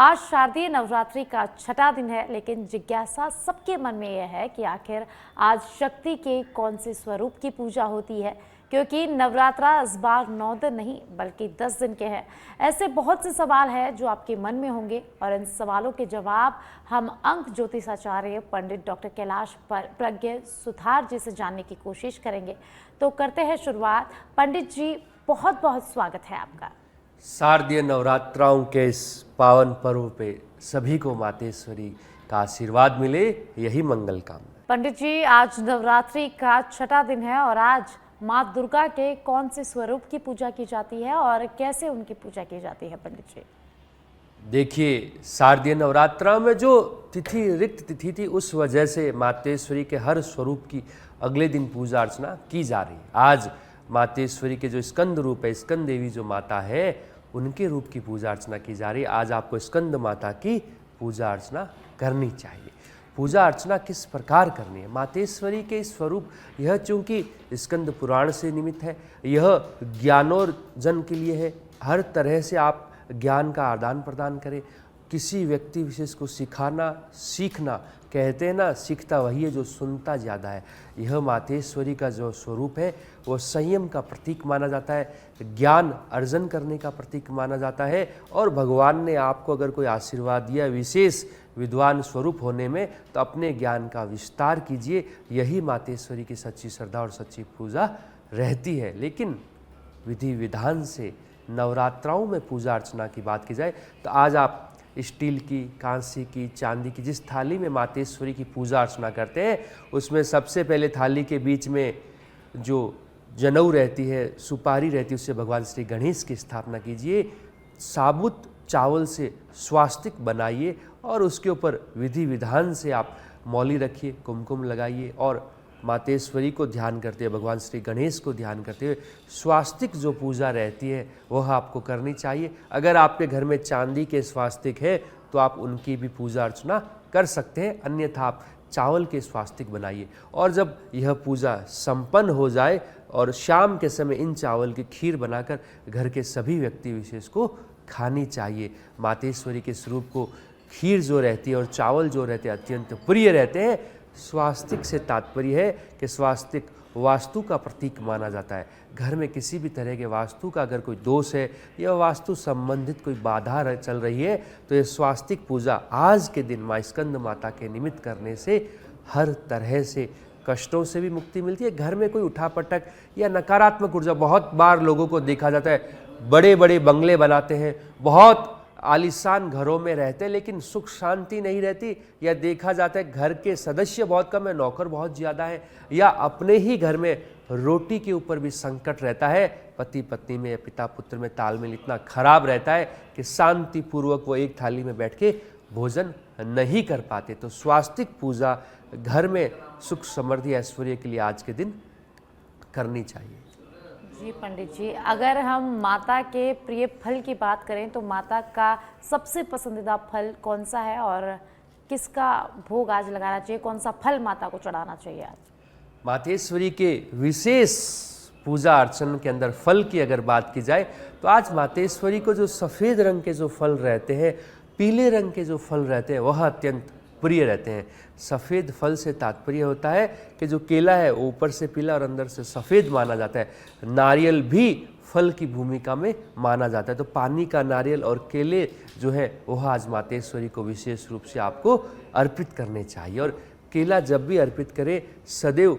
आज शारदीय नवरात्रि का छठा दिन है, लेकिन जिज्ञासा सबके मन में यह है कि आखिर आज शक्ति के कौन से स्वरूप की पूजा होती है, क्योंकि नवरात्रा इस बार 9 दिन नहीं बल्कि 10 दिन के हैं। ऐसे बहुत से सवाल हैं जो आपके मन में होंगे और इन सवालों के जवाब हम अंक ज्योतिषाचार्य पंडित डॉक्टर कैलाश प्रज्ञ सुथार जी से जानने की कोशिश करेंगे। तो करते हैं शुरुआत। पंडित जी, बहुत बहुत स्वागत है आपका। शारदीय नवरात्राओं के इस पावन पर्व पे सभी को मातेश्वरी का आशीर्वाद मिले, यही मंगल कामना। पंडित जी, आज नवरात्रि का छठा दिन है और आज माँ दुर्गा के कौन से स्वरूप की पूजा की जाती है और कैसे उनकी पूजा की जाती है पंडित जी? देखिए, शारदीय नवरात्रा में जो तिथि रिक्त तिथि थी, उस वजह से मातेश्वरी के हर स्वरूप की अगले दिन पूजा अर्चना की जा रही है। आज मातेश्वरी के जो स्कंद रूप है, स्कंद देवी जो माता है, उनके रूप की पूजा अर्चना की जा रही है। आज आपको स्कंद माता की पूजा अर्चना करनी चाहिए। पूजा अर्चना किस प्रकार करनी है? मातेश्वरी के स्वरूप यह चूंकि स्कंद पुराण से निमित्त है, यह ज्ञानोर्जन के लिए है। हर तरह से आप ज्ञान का आदान प्रदान करें। किसी व्यक्ति विशेष को सिखाना, सीखना, कहते हैं ना, सीखता वही है जो सुनता ज़्यादा है। यह मातेश्वरी का जो स्वरूप है वो संयम का प्रतीक माना जाता है, ज्ञान अर्जन करने का प्रतीक माना जाता है। और भगवान ने आपको अगर कोई आशीर्वाद दिया विशेष विद्वान स्वरूप होने में, तो अपने ज्ञान का विस्तार कीजिए। यही मातेश्वरी की सच्ची श्रद्धा और सच्ची पूजा रहती है। लेकिन विधि विधान से नवरात्राओं में पूजा अर्चना की बात की जाए तो आज आप स्टील की, कांसी की, चांदी की जिस थाली में मातेश्वरी की पूजा अर्चना करते हैं, उसमें सबसे पहले थाली के बीच में जो जनेऊ रहती है, सुपारी रहती है, उससे भगवान श्री गणेश की स्थापना कीजिए। साबुत चावल से स्वास्तिक बनाइए और उसके ऊपर विधि विधान से आप मौली रखिए, कुमकुम लगाइए और मातेश्वरी को ध्यान करते हुए, भगवान श्री गणेश को ध्यान करते हुए स्वास्तिक जो पूजा रहती है वह आपको करनी चाहिए। अगर आपके घर में चांदी के स्वास्तिक है तो आप उनकी भी पूजा अर्चना कर सकते हैं, अन्यथा आप चावल के स्वास्तिक बनाइए। और जब यह पूजा संपन्न हो जाए और शाम के समय इन चावल की खीर बनाकर घर के सभी व्यक्ति विशेष को खानी चाहिए। मातेश्वरी के स्वरूप को खीर जो रहती है और चावल जो रहते हैं अत्यंत प्रिय रहते हैं। स्वास्तिक से तात्पर्य है कि स्वास्तिक वास्तु का प्रतीक माना जाता है। घर में किसी भी तरह के वास्तु का अगर कोई दोष है या वास्तु संबंधित कोई बाधा चल रही है, तो ये स्वास्तिक पूजा आज के दिन माँ स्कंद माता के निमित्त करने से हर तरह से कष्टों से भी मुक्ति मिलती है। घर में कोई उठापटक या नकारात्मक ऊर्जा, बहुत बार लोगों को देखा जाता है बड़े बड़े बंगले बनाते हैं, बहुत आलीशान घरों में रहते हैं, लेकिन सुख शांति नहीं रहती। या देखा जाता है घर के सदस्य बहुत कम है, नौकर बहुत ज़्यादा है, या अपने ही घर में रोटी के ऊपर भी संकट रहता है। पति पत्नी में या पिता पुत्र में तालमेल इतना खराब रहता है कि शांति पूर्वक वो एक थाली में बैठ के भोजन नहीं कर पाते। तो स्वास्तिक पूजा घर में सुख समृद्धि ऐश्वर्य के लिए आज के दिन करनी चाहिए। जी पंडित जी, अगर हम माता के प्रिय फल की बात करें तो माता का सबसे पसंदीदा फल कौन सा है और किसका भोग आज लगाना चाहिए? कौन सा फल माता को चढ़ाना चाहिए आज? मातेश्वरी के विशेष पूजा अर्चन के अंदर फल की अगर बात की जाए तो आज मातेश्वरी को जो सफ़ेद रंग के जो फल रहते हैं, पीले रंग के जो फल रहते हैं, वह अत्यंत प्रिय रहते हैं। सफ़ेद फल से तात्पर्य होता है कि जो केला है वो ऊपर से पीला और अंदर से सफ़ेद माना जाता है। नारियल भी फल की भूमिका में माना जाता है। तो पानी का नारियल और केले जो है वह आज मातेश्वरी को विशेष रूप से आपको अर्पित करने चाहिए। और केला जब भी अर्पित करें सदैव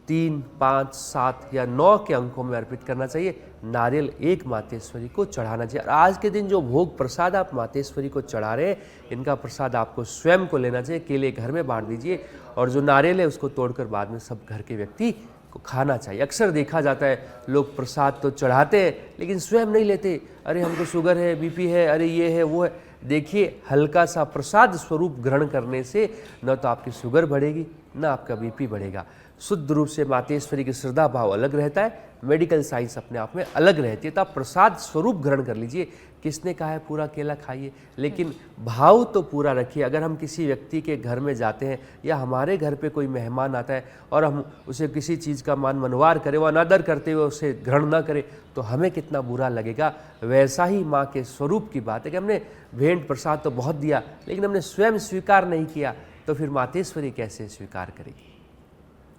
3, 5, 7 या 9 के अंकों में अर्पित करना चाहिए। नारियल एक मातेश्वरी को चढ़ाना चाहिए। और आज के दिन जो भोग प्रसाद आप मातेश्वरी को चढ़ा रहे हैं, इनका प्रसाद आपको स्वयं को लेना चाहिए। केले घर में बांट दीजिए और जो नारियल है उसको तोड़कर बाद में सब घर के व्यक्ति को खाना चाहिए। अक्सर देखा जाता है लोग प्रसाद तो चढ़ाते हैं लेकिन स्वयं नहीं लेते। अरे हमको शुगर है, बीपी है, अरे ये है वो है। देखिए, हल्का सा प्रसाद स्वरूप ग्रहण करने से न तो आपकी शुगर बढ़ेगी न आपका बीपी बढ़ेगा। शुद्ध रूप से मातेश्वरी की श्रद्धा भाव अलग रहता है। मेडिकल साइंस अपने आप में अलग रहती है। तो आप प्रसाद स्वरूप ग्रहण कर लीजिए। किसने कहा है पूरा केला खाइए, लेकिन भाव तो पूरा रखिए। अगर हम किसी व्यक्ति के घर में जाते हैं या हमारे घर पे कोई मेहमान आता है और हम उसे किसी चीज़ का मान मनवार करें, वो अनादर करते हुए उसे ग्रहण ना करें, तो हमें कितना बुरा लगेगा। वैसा ही माँ के स्वरूप की बात है कि हमने भेंट प्रसाद तो बहुत दिया, लेकिन हमने स्वयं स्वीकार नहीं किया, तो फिर मातेश्वरी कैसे स्वीकार करेगी।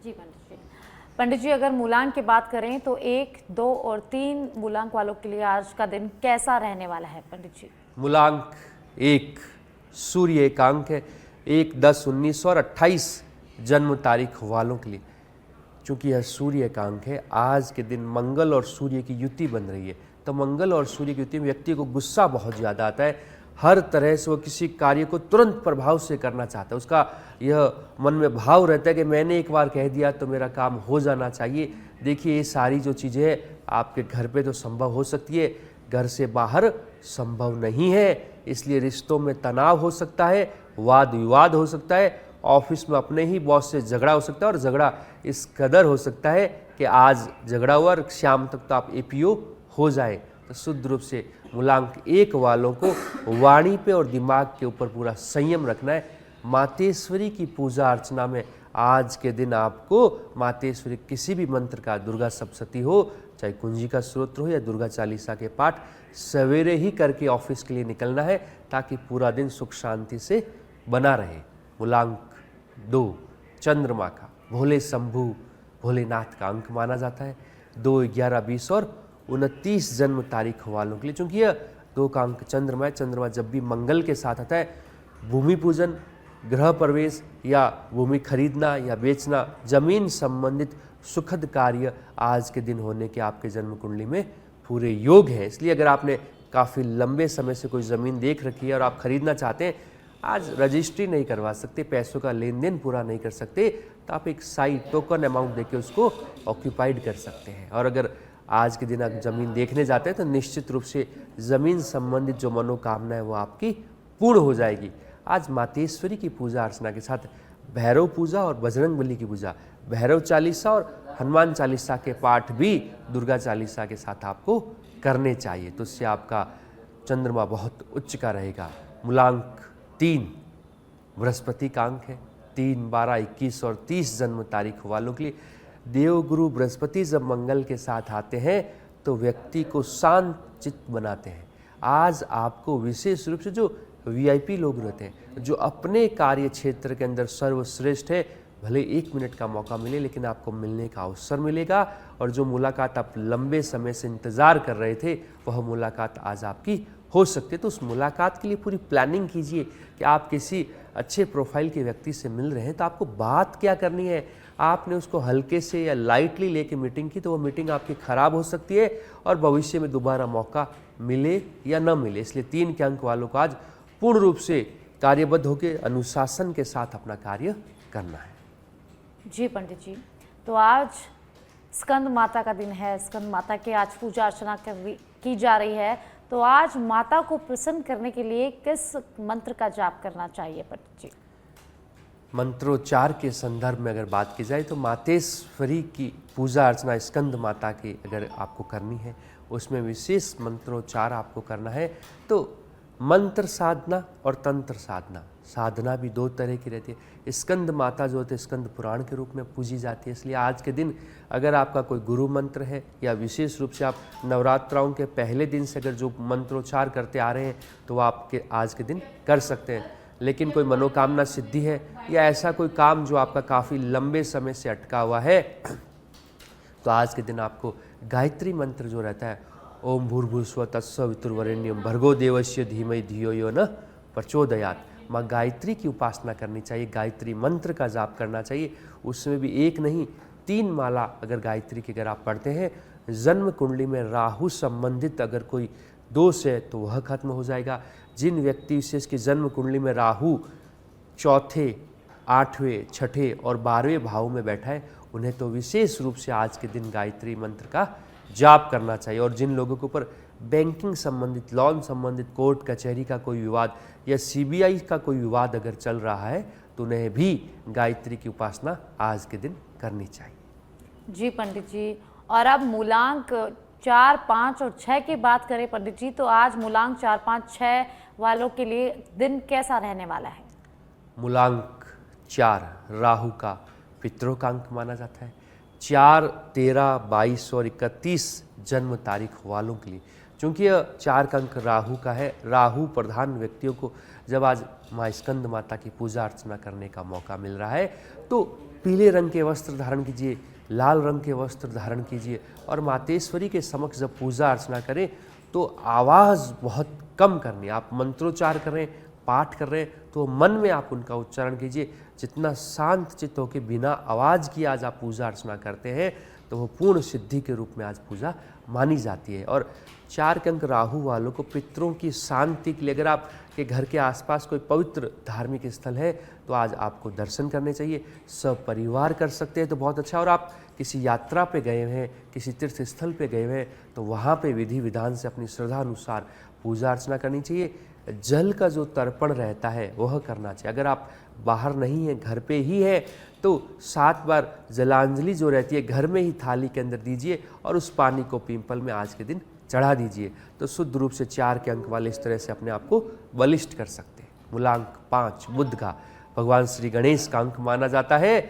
जी पंडित जी, अगर मूलांक की बात करें तो 1, 2 और 3 मूलांक वालों के लिए आज का दिन कैसा रहने वाला है पंडित जी? मूलांक 1 सूर्य एकांक है। 1, 10, 19 और 28 जन्म तारीख वालों के लिए, चूंकि यह सूर्य एकांक है, आज के दिन मंगल और सूर्य की युति बन रही है। तो मंगल और सूर्य की युति में व्यक्ति को गुस्सा बहुत ज़्यादा आता है। हर तरह से वो किसी कार्य को तुरंत प्रभाव से करना चाहता है। उसका यह मन में भाव रहता है कि मैंने एक बार कह दिया तो मेरा काम हो जाना चाहिए। देखिए, ये सारी जो चीज़ें हैं आपके घर पे तो संभव हो सकती है, घर से बाहर संभव नहीं है। इसलिए रिश्तों में तनाव हो सकता है, वाद विवाद हो सकता है, ऑफिस में अपने ही बॉस से झगड़ा हो सकता है, और झगड़ा इस कदर हो सकता है कि आज झगड़ा हुआ और शाम तक तो आप एपीओ हो जाए। तो शुद्ध रूप से मूलांक 1 वालों को वाणी पे और दिमाग के ऊपर पूरा संयम रखना है। मातेश्वरी की पूजा अर्चना में आज के दिन आपको मातेश्वरी किसी भी मंत्र का, दुर्गा सप्तशती हो, चाहे कुंजी का स्तोत्र हो या दुर्गा चालीसा के पाठ, सवेरे ही करके ऑफिस के लिए निकलना है, ताकि पूरा दिन सुख शांति से बना रहे। मूलांक 2 चंद्रमा का भोले शंभु भोलेनाथ का अंक माना जाता है। 2, 11, 20 और 29 जन्म तारीख वालों के लिए, चूंकि यह 2 का अंक चंद्रमा है, चंद्रमा जब भी मंगल के साथ आता है, भूमि पूजन, गृह प्रवेश या भूमि खरीदना या बेचना, जमीन संबंधित सुखद कार्य आज के दिन होने के आपके जन्म कुंडली में पूरे योग हैं। इसलिए अगर आपने काफ़ी लंबे समय से कोई ज़मीन देख रखी है और आप खरीदना चाहते हैं, आज रजिस्ट्री नहीं करवा सकते, पैसों का लेन देन पूरा नहीं कर सकते, तो आप एक साइड टोकन अमाउंट देके उसको ऑक्यूपाइड कर सकते हैं। और अगर आज के दिन आप ज़मीन देखने जाते हैं तो निश्चित रूप से ज़मीन संबंधित जो मनोकामना है वो आपकी पूर्ण हो जाएगी। आज मातेश्वरी की पूजा अर्चना के साथ भैरव पूजा और बजरंगबली की पूजा, भैरव चालीसा और हनुमान चालीसा के पाठ भी दुर्गा चालीसा के साथ आपको करने चाहिए, तो उससे आपका चंद्रमा बहुत उच्च का रहेगा। मूलांक 3 बृहस्पति का अंक है। 3, 12, 21 और 30 जन्म तारीख वालों के लिए देवगुरु बृहस्पति जब मंगल के साथ आते हैं तो व्यक्ति को शांत चित्त बनाते हैं। आज आपको विशेष रूप से जो वीआईपी लोग रहते हैं, जो अपने कार्य क्षेत्र के अंदर सर्वश्रेष्ठ है, भले 1 मिनट का मौका मिले लेकिन आपको मिलने का अवसर मिलेगा, और जो मुलाकात आप लंबे समय से इंतज़ार कर रहे थे वह मुलाकात आज आपकी हो सकती है। तो उस मुलाकात के लिए पूरी प्लानिंग कीजिए कि आप किसी अच्छे प्रोफाइल के व्यक्ति से मिल रहे हैं तो आपको बात क्या करनी है। आपने उसको हल्के से या लाइटली लेके मीटिंग की तो वो मीटिंग आपकी खराब हो सकती है और भविष्य में दोबारा मौका मिले या न मिले। इसलिए 3 के अंक वालों को आज पूर्ण रूप से कार्यबद्ध होकर अनुशासन के साथ अपना कार्य करना है। जी पंडित जी, तो आज स्कंद माता का दिन है, स्कंद माता की आज पूजा अर्चना की जा रही है, तो आज माता को प्रसन्न करने के लिए किस मंत्र का जाप करना चाहिए पंडित जी? मंत्रोच्चार के संदर्भ में अगर बात की जाए तो मातेश्वरी की पूजा अर्चना स्कंद माता की अगर आपको करनी है, उसमें विशेष मंत्रोच्चार आपको करना है। तो मंत्र साधना और तंत्र साधना, साधना भी 2 तरह की रहती है। स्कंद माता जो होते हैं स्कंद पुराण के रूप में पूजी जाती है, इसलिए आज के दिन अगर आपका कोई गुरु मंत्र है या विशेष रूप से आप नवरात्राओं के पहले दिन से अगर जो मंत्रोच्चार करते आ रहे हैं तो वो आपके आज के दिन कर सकते हैं। लेकिन कोई मनोकामना सिद्धि है या ऐसा कोई काम जो आपका काफ़ी लंबे समय से अटका हुआ है, तो आज के दिन आपको गायत्री मंत्र जो रहता है, ओम भूर्भुवस्सुवः तत्सवितुर्वरेण्यं भर्गो देवस्य धीमहि धियो यो न प्रचोदयात्, माँ गायत्री की उपासना करनी चाहिए, गायत्री मंत्र का जाप करना चाहिए। उसमें भी 1 नहीं 3 माला अगर गायत्री की अगर आप पढ़ते हैं, जन्म कुंडली में राहु संबंधित अगर कोई दोष है तो वह खत्म हो जाएगा। जिन व्यक्ति विशेष की जन्म कुंडली में राहु 4थे, 8वें, 6ठे और 12वें भाव में बैठा है, उन्हें तो विशेष रूप से आज के दिन गायत्री मंत्र का जाप करना चाहिए। और जिन लोगों के ऊपर बैंकिंग संबंधित, लोन संबंधित, कोर्ट कचहरी का कोई विवाद या सीबीआई का कोई विवाद अगर चल रहा है तो उन्हें भी गायत्री की उपासना आज के दिन करनी चाहिए। जी पंडित जी, और अब मूलांक 4, 5 और 6 की बात करें पंडित जी, तो आज मूलांक 4, 5, 6 वालों के लिए दिन कैसा रहने वाला है? मूलांक 4 राहु का पितरों का अंक माना जाता है। 4, 13, 22 और 31 जन्म तारीख वालों के लिए, चूंकि यह 4 का अंक राहु का है, राहु प्रधान व्यक्तियों को जब आज माँ स्कंद माता की पूजा अर्चना करने का मौका मिल रहा है तो पीले रंग के वस्त्र धारण कीजिए, लाल रंग के वस्त्र धारण कीजिए और मातेश्वरी के समक्ष जब पूजा अर्चना करें तो आवाज़ बहुत कम करनी। आप मंत्रोच्चार कर रहे हैं, पाठ कर रहे हैं तो मन में आप उनका उच्चारण कीजिए। जितना शांत चित्त होकर बिना आवाज़ की आज आप पूजा अर्चना करते हैं तो वो पूर्ण सिद्धि के रूप में आज पूजा मानी जाती है। और 4 के अंक राहु वालों को पितरों की शांति के लिए अगर आपके घर के आसपास कोई पवित्र धार्मिक स्थल है तो आज आपको दर्शन करने चाहिए। सब परिवार कर सकते हैं तो बहुत अच्छा। और आप किसी यात्रा पे गए हैं, किसी तीर्थ स्थल पे गए हैं तो वहाँ पे विधि विधान से अपनी श्रद्धा अनुसार पूजा अर्चना करनी चाहिए। जल का जो तर्पण रहता है वह करना चाहिए। अगर आप बाहर नहीं हैं, घर पे ही है तो 7 बार जलांजलि जो रहती है घर में ही थाली के अंदर दीजिए और उस पानी को पीपल में आज के दिन चढ़ा दीजिए तो शुद्ध रूप से 4 के अंक वाले इस तरह से अपने आप को बलिष्ठ कर सकते हैं। मूलांक 5 बुध का भगवान श्री गणेश का अंक माना जाता है।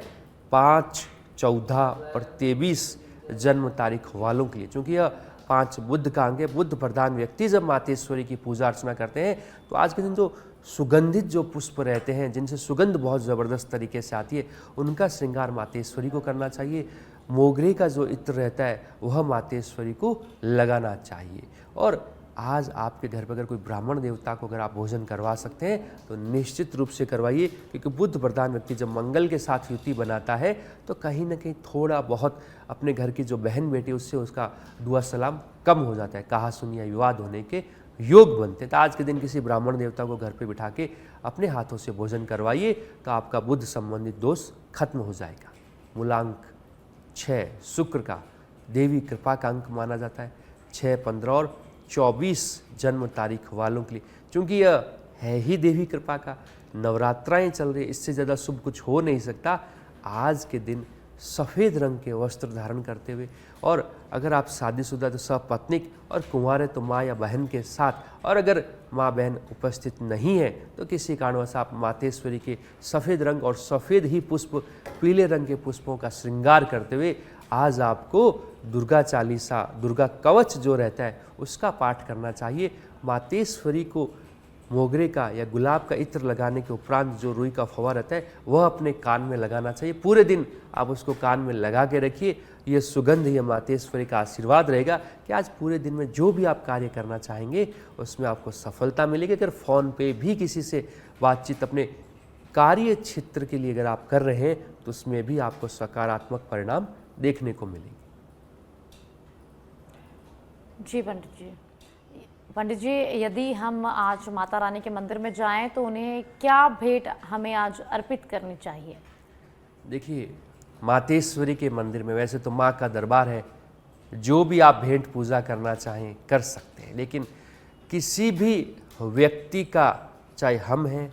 5, 14 और 23 जन्म तारीख वालों के लिए, चूँकि यह 5 बुध का अंक है, बुध प्रधान व्यक्ति जब मातेश्वरी की पूजा अर्चना करते हैं तो आज के दिन जो सुगंधित जो पुष्प रहते हैं जिनसे सुगंध बहुत ज़बरदस्त तरीके से आती है उनका श्रृंगार मातेश्वरी को करना चाहिए। मोगरे का जो इत्र रहता है वह मातेश्वरी को लगाना चाहिए। और आज आपके घर पर अगर कोई ब्राह्मण देवता को अगर आप भोजन करवा सकते हैं तो निश्चित रूप से करवाइए, क्योंकि बुध प्रधान व्यक्ति जब मंगल के साथ युति बनाता है तो कहीं ना कहीं थोड़ा बहुत अपने घर की जो बहन बेटी उससे उसका दुआ सलाम कम हो जाता है, कहा सुनिया विवाद होने के योग बनते हैं। तो आज के दिन किसी ब्राह्मण देवता को घर पे बिठा के अपने हाथों से भोजन करवाइए तो आपका बुध संबंधित दोष खत्म हो जाएगा। मूलांक 6 शुक्र का देवी कृपा का अंक माना जाता है। 6, 15 और 24 जन्म तारीख वालों के लिए, चूँकि यह है ही देवी कृपा का, नवरात्राएं चल रही, इससे ज़्यादा शुभ कुछ हो नहीं सकता। आज के दिन सफ़ेद रंग के वस्त्र धारण करते हुए, और अगर आप शादीशुदा तो सपत्नीक और कुंवार है तो माँ या बहन के साथ, और अगर माँ बहन उपस्थित नहीं है तो किसी कारणवश आप मातेश्वरी के सफ़ेद रंग और सफ़ेद ही पुष्प पीले रंग के पुष्पों का श्रृंगार करते हुए आज आपको दुर्गा चालीसा, दुर्गा कवच जो रहता है उसका पाठ करना चाहिए। मातेश्वरी को मोगरे का या गुलाब का इत्र लगाने के उपरांत जो रुई का फवा रहता है वह अपने कान में लगाना चाहिए। पूरे दिन आप उसको कान में लगा के रखिए। ये सुगंध, ये मातेश्वरी का आशीर्वाद रहेगा कि आज पूरे दिन में जो भी आप कार्य करना चाहेंगे उसमें आपको सफलता मिलेगी। अगर फ़ोन पे भी किसी से बातचीत अपने कार्य क्षेत्र के लिए अगर आप कर रहे हैं तो उसमें भी आपको सकारात्मक परिणाम देखने को मिलेंगे। जी पंडित जी, यदि हम आज माता रानी के मंदिर में जाएं तो उन्हें क्या भेंट हमें आज अर्पित करनी चाहिए? देखिए, मातेश्वरी के मंदिर में वैसे तो माँ का दरबार है, जो भी आप भेंट पूजा करना चाहें कर सकते हैं, लेकिन किसी भी व्यक्ति का, चाहे हम हैं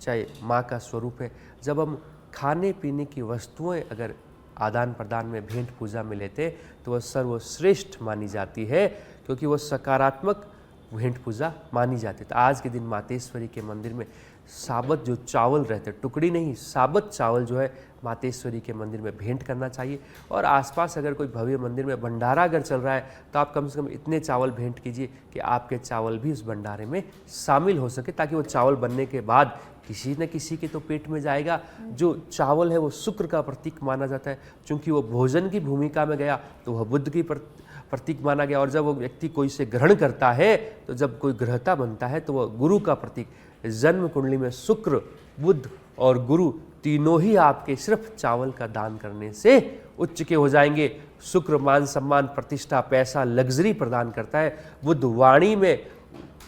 चाहे माँ का स्वरूप है, जब हम खाने पीने की वस्तुएं अगर आदान प्रदान में भेंट पूजा में लेते हैं तो वह सर्वश्रेष्ठ मानी जाती है, क्योंकि वह सकारात्मक भेंट पूजा मानी जाती है। तो आज के दिन मातेश्वरी के मंदिर में साबत जो चावल रहते हैं, टुकड़ी नहीं, साबत चावल जो है मातेश्वरी के मंदिर में भेंट करना चाहिए। और आसपास अगर कोई भव्य मंदिर में भंडारा अगर चल रहा है तो आप कम से कम इतने चावल भेंट कीजिए कि आपके चावल भी उस भंडारे में शामिल हो सके, ताकि वो चावल बनने के बाद किसी न किसी के तो पेट में जाएगा। जो चावल है वो शुक्र का प्रतीक माना जाता है, चूँकि वो भोजन की भूमिका में गया तो वह बुध की प्रतीक माना गया। और जब वो व्यक्ति कोई से ग्रहण करता है तो जब कोई ग्रहता बनता है तो वह गुरु का प्रतीक। जन्म कुंडली में शुक्र, बुध और गुरु तीनों ही आपके सिर्फ चावल का दान करने से उच्च के हो जाएंगे। शुक्र मान सम्मान, प्रतिष्ठा, पैसा, लग्जरी प्रदान करता है। बुध वाणी में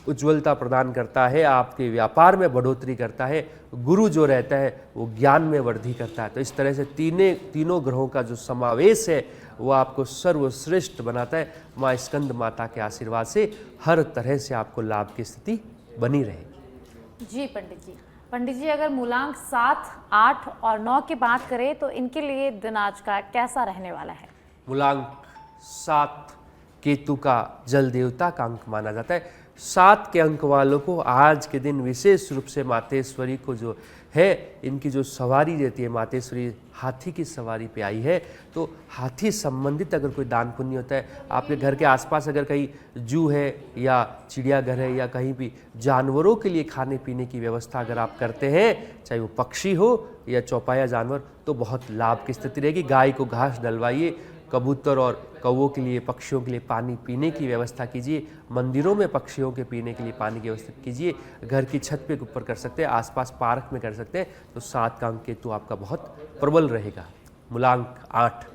उज्ज्वलता प्रदान करता है, आपके व्यापार में बढ़ोतरी करता है। गुरु जो रहता है वो ज्ञान में वृद्धि करता है। तो इस तरह से तीनों ग्रहों का जो समावेश है वो आपको सर्वश्रेष्ठ बनाता है। माँ स्कंद माता के आशीर्वाद से हर तरह से आपको लाभ की स्थिति बनी रहेगी। जी पंडित जी, अगर मूलांक 7, 8 और 9 की बात करें तो इनके लिए दिन आज का कैसा रहने वाला है? मूलांक 7 केतु का जल देवता का अंक माना जाता है। 7 के अंक वालों को आज के दिन विशेष रूप से मातेश्वरी को जो है, इनकी जो सवारी रहती है, मातेश्वरी हाथी की सवारी पे आई है, तो हाथी संबंधित अगर कोई दान पुण्य होता है, आपके घर के आसपास अगर कहीं जू है या चिड़ियाघर है या कहीं भी जानवरों के लिए खाने पीने की व्यवस्था अगर आप करते हैं, चाहे वो पक्षी हो या चौपाया जानवर, तो बहुत लाभ की स्थिति रहेगी। गाय को घास डलवाइए, कबूतर और कौवों के लिए, पक्षियों के लिए पानी पीने की व्यवस्था कीजिए, मंदिरों में पक्षियों के पीने के लिए पानी की व्यवस्था कीजिए, घर की छत पे ऊपर कर सकते हैं, आसपास पार्क में कर सकते हैं, तो 7 का अंक केतु आपका बहुत प्रबल रहेगा। मूलांक 8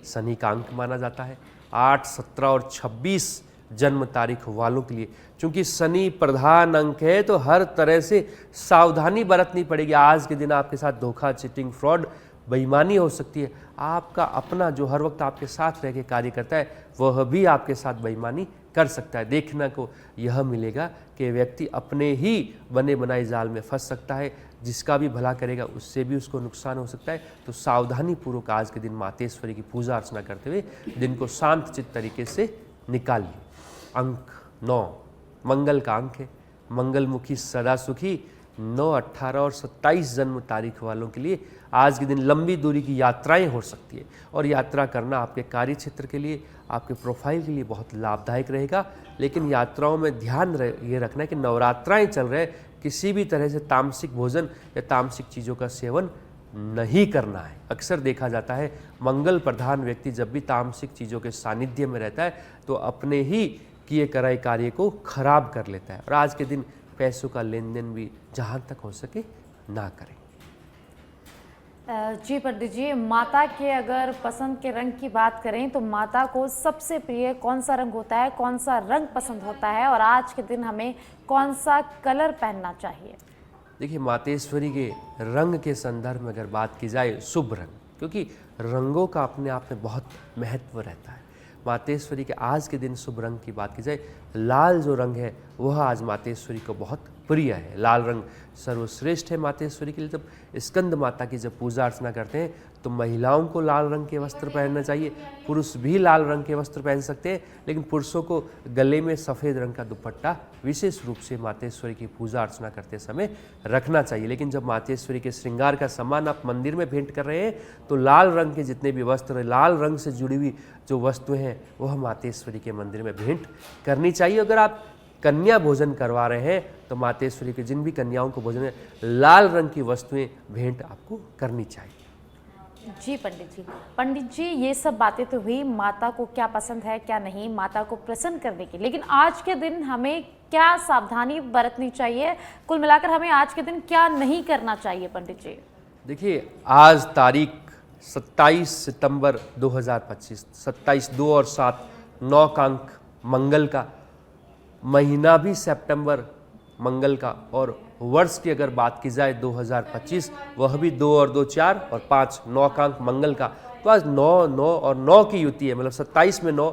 शनि का अंक माना जाता है। 8, 17 और 26 जन्म तारीख वालों के लिए, चूंकि शनि प्रधान अंक है, तो हर तरह से सावधानी बरतनी पड़ेगी। आज के दिन आपके साथ धोखा, चीटिंग, फ्रॉड, बेईमानी हो सकती है। आपका अपना जो हर वक्त आपके साथ रह के कार्य करता है, वह भी आपके साथ बेईमानी कर सकता है। देखने को यह मिलेगा कि व्यक्ति अपने ही बने बनाए जाल में फंस सकता है, जिसका भी भला करेगा उससे भी उसको नुकसान हो सकता है। तो सावधानी पूर्वक आज के दिन मातेश्वरी की पूजा अर्चना करते हुए दिन को शांत चित्त तरीके से निकालिए। अंक 9 मंगल का अंक है। मंगलमुखी सदा सुखी। 9, 18 और 27 जन्म तारीख वालों के लिए आज के दिन लंबी दूरी की यात्राएं हो सकती है, और यात्रा करना आपके कार्य क्षेत्र के लिए, आपके प्रोफाइल के लिए बहुत लाभदायक रहेगा। लेकिन यात्राओं में ध्यान ये रखना है कि नवरात्राएं चल रहे, किसी भी तरह से तामसिक भोजन या तामसिक चीज़ों का सेवन नहीं करना है। अक्सर देखा जाता है मंगल प्रधान व्यक्ति जब भी तामसिक चीज़ों के सानिध्य में रहता है, तो अपने ही किए कराए कार्य को खराब कर लेता है। और आज के दिन पैसों का लेन देन भी जहाँ तक हो सके ना करें। जी पंडित जी, माता के अगर पसंद के रंग की बात करें तो माता को सबसे प्रिय कौन सा रंग होता है, कौन सा रंग पसंद होता है, और आज के दिन हमें कौन सा कलर पहनना चाहिए? देखिए, मातेश्वरी के रंग के संदर्भ में अगर बात की जाए, शुभ रंग, क्योंकि रंगों का अपने आप में बहुत महत्व रहता है। मातेश्वरी के आज के दिन शुभ रंग की बात की जाए, लाल जो रंग है वह आज मातेश्वरी को बहुत प्रिय है। लाल रंग सर्वश्रेष्ठ है मातेश्वरी के लिए। जब स्कंद माता की जब पूजा अर्चना करते हैं तो महिलाओं को लाल रंग के वस्त्र पहनना चाहिए। पुरुष भी लाल रंग के वस्त्र पहन सकते हैं, लेकिन पुरुषों को गले में सफ़ेद रंग का दुपट्टा विशेष रूप से मातेश्वरी की पूजा अर्चना करते समय रखना चाहिए। लेकिन जब मातेश्वरी के श्रृंगार का सामान आप मंदिर में भेंट कर रहे हैं, तो लाल रंग के जितने भी वस्त्र, लाल रंग से जुड़ी हुई जो वस्तुएं हैं, वह मातेश्वरी के मंदिर में भेंट करनी चाहिए। अगर आप कन्या भोजन करवा रहे हैं तो मातेश्वरी के जिन भी कन्याओं को भोजन है, लाल रंग की वस्तुएं भेंट आपको करनी चाहिए। जी पंडित जी, ये सब बातें तो हुई माता को क्या पसंद है क्या नहीं, माता को प्रसन्न करने की, लेकिन आज के दिन हमें क्या सावधानी बरतनी चाहिए, कुल मिलाकर हमें आज के दिन क्या नहीं करना चाहिए पंडित जी? देखिए, आज तारीख 27 सितंबर 2025, 27, 2 और 7, 9 का अंक मंगल का, महीना भी सितंबर मंगल का, और वर्ष की अगर बात की जाए 2025, वह भी 2 और 2 4 और 5, 9 का अंक मंगल का। तो आज 9, 9 और 9 की युति है, मतलब 27 में 9,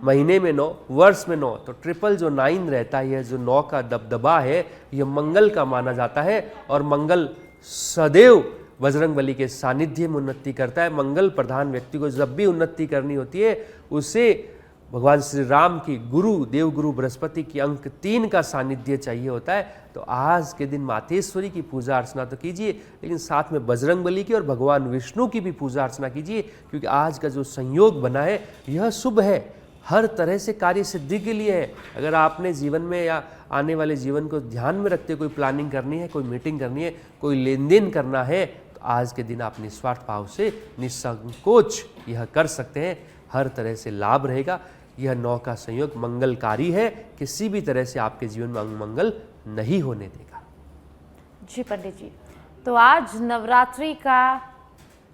महीने में 9, वर्ष में 9, तो ट्रिपल जो 9 रहता है, जो 9 का दबदबा है, यह मंगल का माना जाता है। और मंगल सदैव बजरंगबली के सानिध्य में उन्नति करता है। मंगल प्रधान व्यक्ति को जब भी उन्नति करनी होती है, उसे भगवान श्री राम की गुरु, देवगुरु बृहस्पति की अंक 3 का सानिध्य चाहिए होता है। तो आज के दिन मातेश्वरी की पूजा अर्चना तो कीजिए, लेकिन साथ में बजरंगबली की और भगवान विष्णु की भी पूजा अर्चना कीजिए, क्योंकि आज का जो संयोग बना है यह शुभ है, हर तरह से कार्य सिद्धि के लिए है। अगर आपने जीवन में या आने वाले जीवन को ध्यान में रखते कोई प्लानिंग करनी है, कोई मीटिंग करनी है, कोई लेन देन करना है, तो आज के दिन आप निस्वार्थ भाव से निसंकोच यह कर सकते हैं। हर तरह से लाभ रहेगा। यह 9 का संयोग मंगलकारी है, किसी भी तरह से आपके जीवन में अमंगल नहीं होने देगा। जी पंडित जी, तो आज नवरात्रि का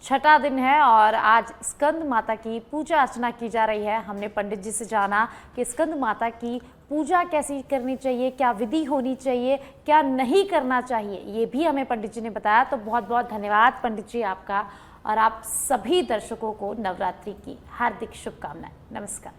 6ठा दिन है और आज स्कंद माता की पूजा अर्चना की जा रही है। हमने पंडित जी से जाना कि स्कंद माता की पूजा कैसी करनी चाहिए, क्या विधि होनी चाहिए, क्या नहीं करना चाहिए, ये भी हमें पंडित जी ने बताया। तो बहुत बहुत धन्यवाद पंडित जी आपका, और आप सभी दर्शकों को नवरात्रि की हार्दिक शुभकामनाएं। नमस्कार।